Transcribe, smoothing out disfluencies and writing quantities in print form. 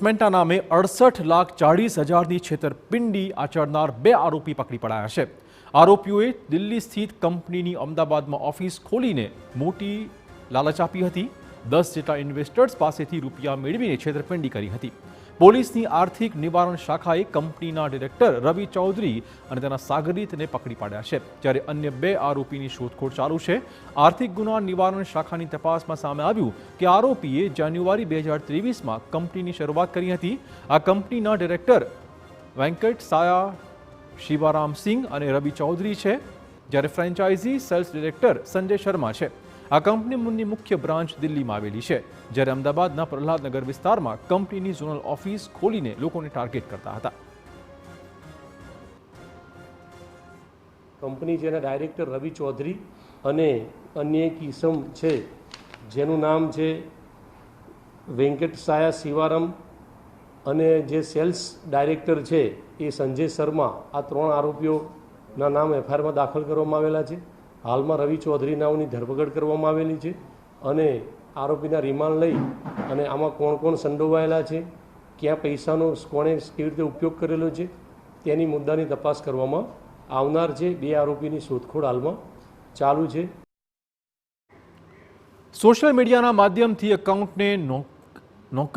ઇન્વેસ્ટમેન્ટના નામે 68,40,000ની છેતરપિંડી આચરનાર 2 આરોપી પકડી પડાયા છે। આરોપીઓએ દિલ્હી સ્થિત કંપનીની અમદાવાદમાં ઓફિસ ખોલીને મોટી લાલચ આપી હતી। 10 જેટલા ઇન્વેસ્ટર્સ પાસેથી રૂપિયા મેળવીને છેતરપિંડી કરી હતી। પોલીસની આર્થિક નિવારણ શાખાએ કંપનીના ડિરેક્ટર રવિ ચૌધરી અને તેના સાગરીતને પકડી પાડ્યા છે, જ્યારે અન્ય 2 આરોપીની શોધખોળ ચાલુ છે। આર્થિક ગુના નિવારણ શાખાની તપાસમાં સામે આવ્યું કે આરોપીએ જાન્યુઆરી 2023માં કંપનીની શરૂઆત કરી હતી। આ કંપનીના ડિરેક્ટર વેંકટ સાયા શિવારામ સિંહ અને રવિ ચૌધરી છે, જ્યારે franchisee sales director Sanjay Sharma છે। આ કંપનીની મુખ્ય બ્રાન્ચ દિલ્હીમાં આવેલી છે, જ્યારે અમદાવાદના પ્રહલાદનગર વિસ્તારમાં કંપનીની ઝોનલ ઓફિસ ખોલીને લોકોને ટાર્ગેટ કરતા હતા। કંપની જેના ડાયરેક્ટર રવિ ચૌધરી અને અન્ય એક ઈસમ છે જેનું નામ છે વેંકટ સાયા શિવારામ અને જે સેલ્સ ડાયરેક્ટર છે એ સંજય શર્મા, આ 3 આરોપીઓના નામ એફઆઈઆરમાં દાખલ કરવામાં આવેલા છે। હાલમાં રવિ ચૌધરી નાઓની ધરપકડ કરવામાં આવેલી છે અને આરોપીના રિમાન્ડ લઈ અને આમાં કોણ કોણ સંડોવાયેલા છે, ક્યાં પૈસાનો કોણે કેવી રીતે ઉપયોગ કરેલો છે તેની મુદ્દાની તપાસ કરવામાં આવનાર છે। 2 આરોપીની શોધખોળ હાલમાં ચાલુ છે। સોશિયલ મીડિયાના માધ્યમથી એકાઉન્ટને નોકરી